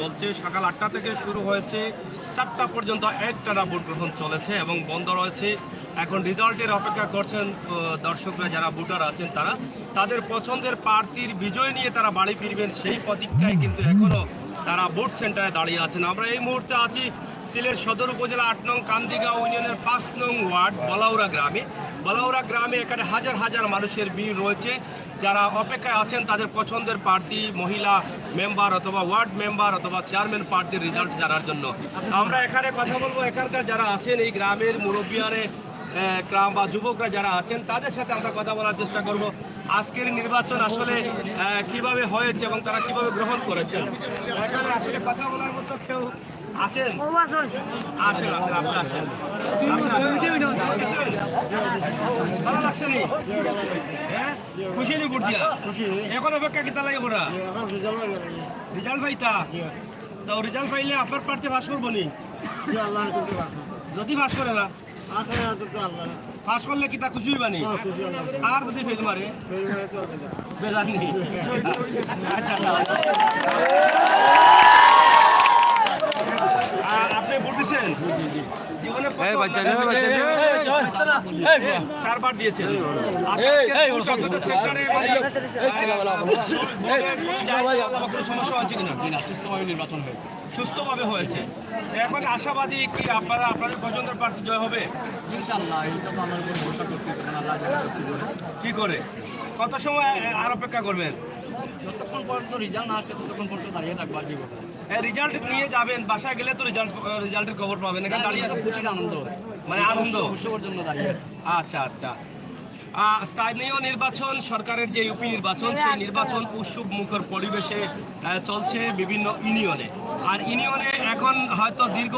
চলছে সকাল ৮টা থেকে শুরু হয়েছে ৪টা পর্যন্ত একটানা ভোট গ্রহণ চলেছে এবং বন্ধ রয়েছে। এখন রেজাল্টের অপেক্ষা করছেন দর্শকরা, যারা ভোটার আছেন তারা তাদের পছন্দের প্রার্থীর বিজয় নিয়ে তারা বাড়ি ফিরবেন সেই প্রতীক্ষায় কিন্তু এখনও তারা ভোট সেন্টারে দাঁড়িয়ে আছেন। আমরা এই মুহূর্তে আছি সিলেট সদর উপজেলা ৮ নং কান্দিগাঁও ইউনিয়নের ৫ নং ওয়ার্ড বলাউড়া গ্রামে। বলাউড়া গ্রামে এখানে হাজার হাজার মানুষের ভিড় রয়েছে, যারা অপেক্ষায় আছেন তাদের পছন্দের প্রার্থী, মহিলা মেম্বার অথবা ওয়ার্ড মেম্বার অথবা চেয়ারম্যান প্রার্থীর রেজাল্ট জানার জন্য। আমরা এখানে কথা বলবো এখানকার যারা আছেন এই গ্রামের মুরব্বিয়ানে গ্রাম বা যুবকরা যারা আছেন তাদের সাথে আমরা কথা বলার চেষ্টা করব। আজকের নির্বাচন আসলে কিভাবে হয়েছে এবং তারা কিভাবে গ্রহণ করেছেন। এখানে আসলে কথা বলার মতো কেউ আছেন? আসেন আপনি আসেন। ভালো লাগছে নি? হ্যাঁ, খুশি নি ভোট দিয়া? এখন অপেক্ষা কিতা লাগে ওরা রেজাল্ট পাইতা? তো রেজাল্ট পাইলে আপনার প্রার্থী পাস করবো নি? যদি পাস করে না, পাস করলে কিতা খুশি হইবানি? আর যদি ফেল মারে বেজানি? আচ্ছা, আপনি ভোট দিচ্ছেন? জীবনে 4বার দিয়েছেন। সমস্যা হয়েছে কিনা? সুস্থভাবে নির্বাচন হয়েছে, সুস্থভাবে হয়েছে। এখন আশাবাদী কি আপনারা আপনাদের পছন্দের প্রার্থী জয় হবে? কি করে কত সময় আর অপেক্ষা করবেন? যতক্ষণ পর্যন্ত রেজাল্ট না আসছে ততক্ষণ পর্যন্ত দাঁড়িয়ে থাকবো। আর কি রেজাল্ট নিয়ে যাবেন, বাসায় গেলে তো রেজাল্টের খবর পাবেন। এখানে দাঁড়িয়ে প্রচুর আনন্দ, মানে আনন্দ উৎসবের জন্য দাঁড়িয়ে আছে। আচ্ছা আচ্ছা। স্থানীয় নির্বাচন, সরকারের যে ইউপি নির্বাচন, সেই নির্বাচন উৎসব মুখর পরিবেশে চলছে বিভিন্ন ইউনিয়নে। আর ইউনিয়নে এখন হয়তো দীর্ঘ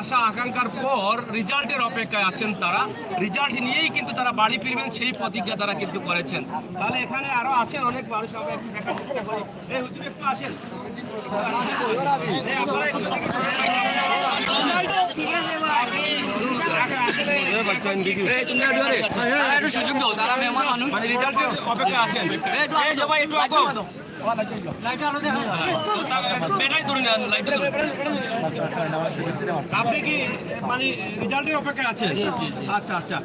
আশা আকাঙ্ক্ষার পর রেজাল্টের অপেক্ষায় আছেন তারা। রেজাল্ট নিয়েই কিন্তু তারা বাড়ি ফিরবেন সেই প্রতিজ্ঞা তারা কিন্তু করেছেন। তাহলে এখানে আরো আছেন অনেক মানুষ, আমরা একটু দেখার চেষ্টা করি। এই হুজুর একটু আসেন। সুযোগ দাও, তারা মেহমান মানুষ, মানে রেজাল্টের অপেক্ষা আছেন। আপনি কি মানে রেজাল্টের অপেক্ষা আছেন? আচ্ছা আচ্ছা।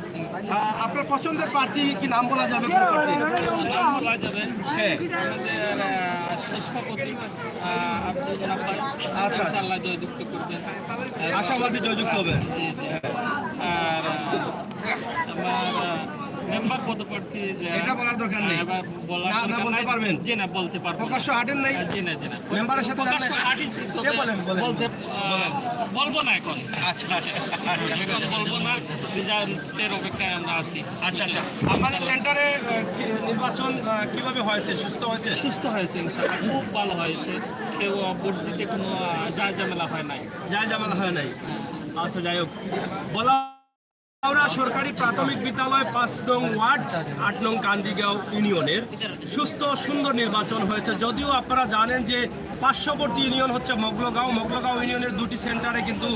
আপনার পছন্দের প্রার্থী কি নাম বলা যাবে? জয়যুক্ত করবেন, আশাবাদী জয়যুক্ত হবে। আর আমার মেম্বার পদপ্রার্থী এটা বলার দরকার নেই, না বলতে পারবেন? জি না, বলতে পারবো। প্রকাশ্য হাঁটেন নাই? জি না, জি না, মেম্বারের সাথে বলবো না এখন। আচ্ছা আচ্ছা, বলবো না, রেজাল্টের অপেক্ষায় আমরা আছি। আচ্ছা আচ্ছা। আমাদের সেন্টারে নির্বাচন কিভাবে হয়েছে? সুস্থ হয়েছে? সুস্থ হয়েছে ইনশাআল্লাহ, খুব ভালো হয়েছে। কেউ ভোট দিতে কোনো যায় ঝামেলা হয় নাই। আচ্ছা, যাই হোক। বলাউড়া সরকারি প্রাথমিক বিদ্যালয় ৫ নং ওয়ার্ড ৮ নং কান্দিগাঁও ইউনিয়নের সুস্থ সুন্দর নির্বাচন হয়েছে। যদিও আপনারা জানেন যে পার্শ্ববর্তী ইউনিয়ন হচ্ছে মগলগাঁও ইউনিয়নের দুটি সেন্টারে কিন্তু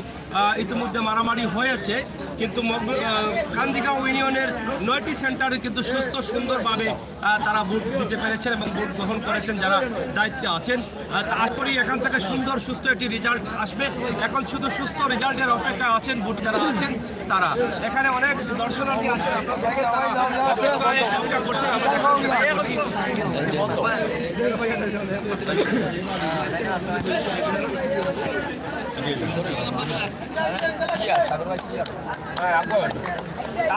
ইতিমধ্যে মারামারি হয়েছে, কিন্তু কান্দিগাঁও ইউনিয়নের ৯টি সেন্টারে কিন্তু সুস্থ সুন্দরভাবে তারা ভোট দিতে পেরেছেন এবং ভোট গ্রহণ করেছেন যারা দায়িত্বে আছেন। আশা করি এখান থেকে সুন্দর সুস্থ একটি রেজাল্ট আসবে। এখন শুধু সুস্থ রেজাল্টের অপেক্ষায় আছেন ভোট যারা আছেন তারা। এখানে অনেক দর্শনার্থী আছেন, অপেক্ষা করছেন।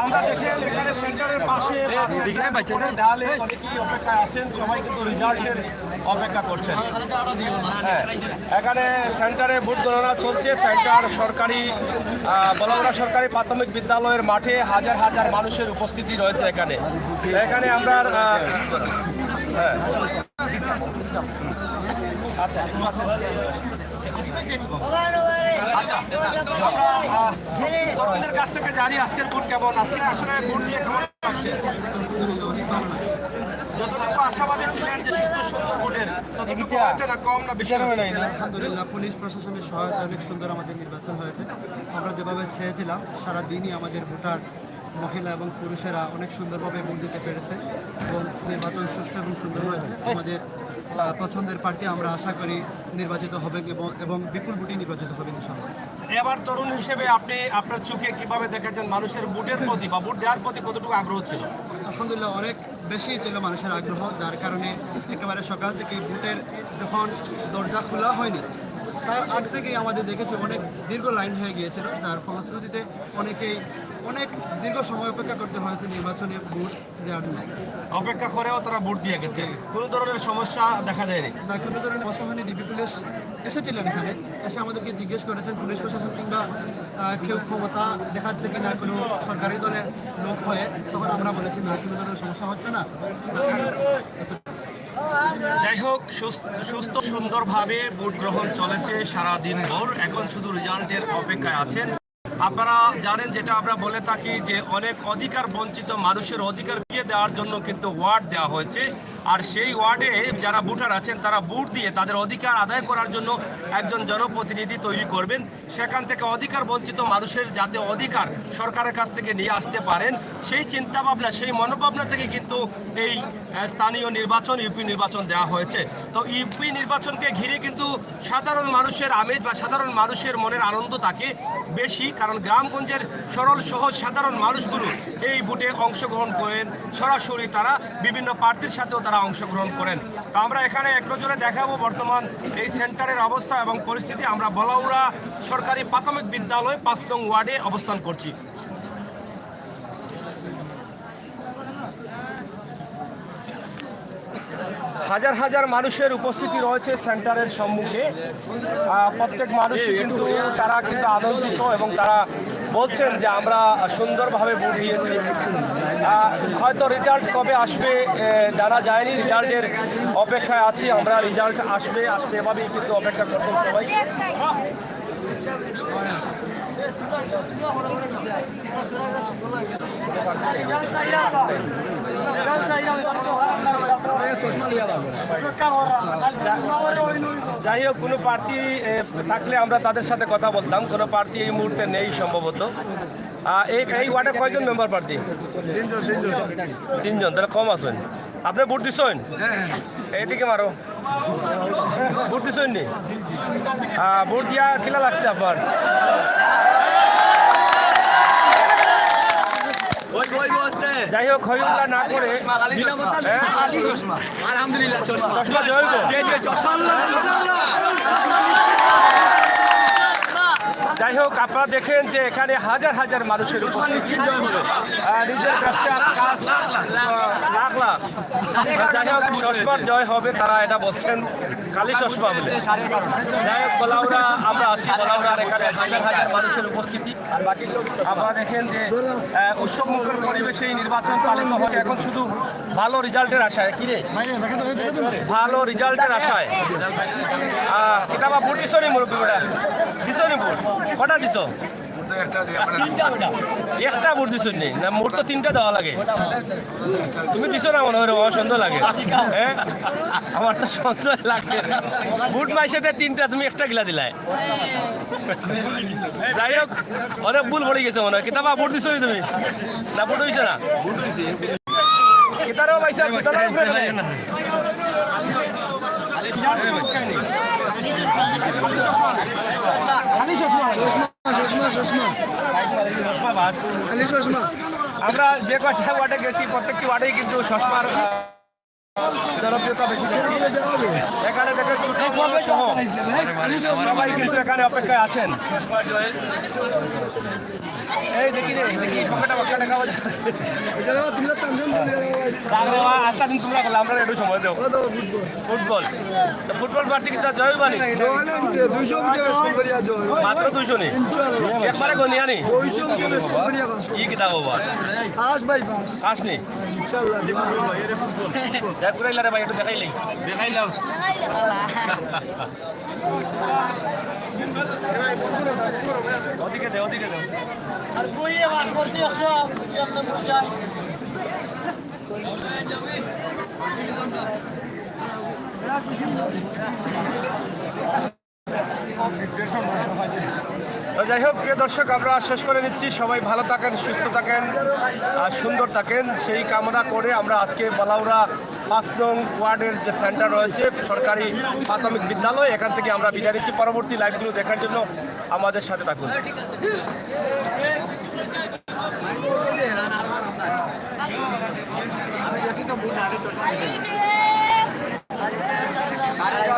আমরা দেখেন এখানে সেন্টারের পাশে ডালে অনেকেই অপেক্ষায় আছেন, সবাই কিন্তু রেজাল্টের অপেক্ষা করছেন। এখানে সেন্টারে ভোট গণনা চলছে। সেন্টার সরকারি বলাউড়া সরকারি প্রাথমিক বিদ্যালয়ের মাঠে হাজার হাজার মানুষের উপস্থিতি রয়েছে এখানে। আমরা আচ্ছা আপনাদের কাছ থেকে জানি আজকের ভোট কেমন? আজকে আসলে ভোট নিয়ে কেমন লাগছে? যতটুকু আশাবাদী ছিলেন যে সুস্থ সুন্দর ভোটের, ততটুকু হয়েছে না কম না বেশি? আলহামদুলিল্লাহ, পুলিশ প্রশাসনের সহায়তা অনেক সুন্দর আমাদের নির্বাচন হয়েছে। আমরা যেভাবে চেয়েছিলাম সারাদিনই আমাদের ভোটার মহিলা এবং পুরুষেরা অনেক সুন্দরভাবে ভোট দিতে পেরেছে এবং নির্বাচন সুষ্ঠু এবং সুন্দর হয়েছে। আমাদের পছন্দের প্রার্থী আমরা আশা করি নির্বাচিত হবে এবং বিপুল ভোটে নির্বাচিত হবে ইনশাআল্লাহ। এবার তরুণ হিসেবে আপনি আপনার চোখে কিভাবে দেখেছেন মানুষের ভোটের প্রতি বা ভোট দেওয়ার প্রতি কতটুকু আগ্রহ ছিল? আলহামদুলিল্লাহ অনেক বেশি ছিল মানুষের আগ্রহ, যার কারণে একেবারে সকাল থেকেই ভোটের যখন দরজা খোলা হয়নি তার আগ থেকেই আমাদের দেখেছি অনেক দীর্ঘ লাইন হয়ে গিয়েছিল, যার ফলশ্রুতিতে অনেক দীর্ঘ সময় অপেক্ষা করতে হয়েছে নির্বাচনে ভোট দেওয়ার জন্য। অপেক্ষা করেও তারা ভোট দিয়ে গেছে, কোনো ধরনের সমস্যা দেখা দেয়নি। না, কোনো ধরনের অসামান্য ডিবি পুলিশ এসেছিলেন এখানে, এসে আমাদেরকে জিজ্ঞেস করেছেন পুলিশ প্রশাসন কিংবা কেউ ক্ষমতা দেখাচ্ছে কিনা কোনো সরকারি দলের লোক হয়ে, তখন আমরা বলেছি না, কোনো ধরনের সমস্যা হচ্ছে না। যাই হোক, সুস্থ সুন্দরভাবে ভোট গ্রহণ চলেছে সারা দিন ভোর। এখন শুধু রেজাল্টের অপেক্ষায় আছেন। আপনারা জানেন, যেটা আমরা বলে থাকি যে অনেক অধিকার বঞ্চিত মানুষের অধিকার ফিরিয়ে দেওয়ার জন্য কিন্তু ওয়ার্ড দেওয়া হয়েছে, আর সেই ওয়ার্ডে যারা ভোটার আছেন তারা ভোট দিয়ে তাদের অধিকার আদায় করার জন্য একজন জনপ্রতিনিধি তৈরি করবেন। সেখান থেকে অধিকার বঞ্চিত মানুষের যাতে অধিকার সরকারের কাছ থেকে নিয়ে আসতে পারেন, সেই চিন্তাভাবনা, সেই মনোভাবনা থেকে কিন্তু এই স্থানীয় নির্বাচন, ইউপি নির্বাচন দেওয়া হয়েছে। তো ইউপি নির্বাচনকে ঘিরে কিন্তু সাধারণ মানুষের আমেজ বা সাধারণ মানুষের মনের আনন্দ থাকে বেশি, কারণ গ্রামগঞ্জের সরল সহজ সাধারণ মানুষগুলো এই ভোটে অংশগ্রহণ করেন, সরাসরি তারা বিভিন্ন প্রার্থীর সাথেও তারা অংশগ্রহণ করেন। তো আমরা এখানে এক নজরে দেখাবো বর্তমান এই সেন্টারের অবস্থা এবং পরিস্থিতি। আমরা বলাউড়া সরকারি প্রাথমিক বিদ্যালয় ৫ নং ওয়ার্ডে অবস্থান করছি। হাজার হাজার মানুষের উপস্থিতি রয়েছে সেন্টারের সম্মুখে। প্রত্যেক মানুষই কিন্তু তারা কিন্তু আনন্দিত এবং তারা বলছেন যে আমরা সুন্দরভাবে ভোট দিয়েছি। হয়তো রেজাল্ট কবে আসবে জানা যায়নি, রেজাল্টের অপেক্ষায় আছি আমরা। রেজাল্ট আসবে এভাবেই কিন্তু অপেক্ষা করছেন সবাই। যাই হোক, কোনো প্রার্থী থাকলে আমরা তাদের সাথে কথা বলতাম। কোনো প্রার্থী এই মুহূর্তে নেই সম্ভবত। এই ওয়ার্ডে কয়জন মেম্বার প্রার্থী? তিনজন। তাহলে কম আছেন। আপনি ভোট দিচ্ছেন? এইদিকে মারো। ভোট দিচ্ছেন নি? ভোট দিয়া কিলা লাগছে আপনার? যাই হোক, হইহুল্লা না করে আলহামদুলিল্লাহ চশমা জয় হোক। যাই হোক, আপনারা দেখেন যে এখানে হাজার হাজার মানুষের উপস্থিতি, নিজের কাছে কাজ লাখ লাখ। যাই হোক, চশমার জয় হবে তারা এটা বলছেন, খালি চশমা বলে। যাই হোক, বলাউড়া আমরা আছি, বলাউড়ার এখানে হাজার হাজার মানুষের উপস্থিতি। আপনারা দেখেন যে উৎসব মুখর পরিবেশে এই নির্বাচন পালিত হচ্ছে। এখন শুধু ভালো রেজাল্টের আশায়, কিরে ভালো রেজাল্টের আশায়। কিতাবা ভোট দিছ নি মুরব্বী? বেটা দিছ নি ভোট? কটা দিছ? একটা ভোট দিছ নি? না, মোট তো 3টা দেওয়া লাগে। তুমি দিছ না মনে হয়? আমার সন্দেহ লাগে। হ্যাঁ, আমার তো সন্দেহ লাগে। ভোট মাইসে 3টা, তুমি এক্সট্রা গিলা দিলাই। যাই হোক, অনেক ভুল পড়ে গেছে মনে হয়। কিতাবা ভোট দিছ তুমি? না, ভোট হয়েছে না? কিতারও পাইছে, কিতারও আমরা যে কটা ওয়ার্ডে গেছি প্রত্যেকটি ওয়ার্ডেই কিন্তু চশমার জনপ্রিয়তা বেশি দেখছি। এখানে দেখে ছুটি সহ সবাই কিন্তু এখানে অপেক্ষায় আছেন। এই দেখি রে, দেখি সংখ্যাটা বাক্যা দেখা আস্তে দিন তোমরা করলে আমরা একটু সময় দেবো। ফুটবল প্রার্থী কিন্তু জয় বানি মাত্র 200 নেই, একবারে গনিয়া নেই। ই কিতাব বাবা আসনি দেখ করে রে ভাই, একটু দেখাইলি ওদিকে দে, ওদিকে দে। আর বই বাস করছি 100 যাই হোক, প্রিয় দর্শক, আমরা শেষ করে নিচ্ছি। সবাই ভালো থাকেন, সুস্থ থাকেন আর সুন্দর থাকেন, সেই কামনা করে আমরা আজকে বলাউড়া 5 নং ওয়ার্ডের যে সেন্টার রয়েছে সরকারি প্রাথমিক বিদ্যালয়, এখান থেকে আমরা বিদায় নিচ্ছি। পরবর্তী লাইভগুলো দেখার জন্য আমাদের সাথে থাকুন।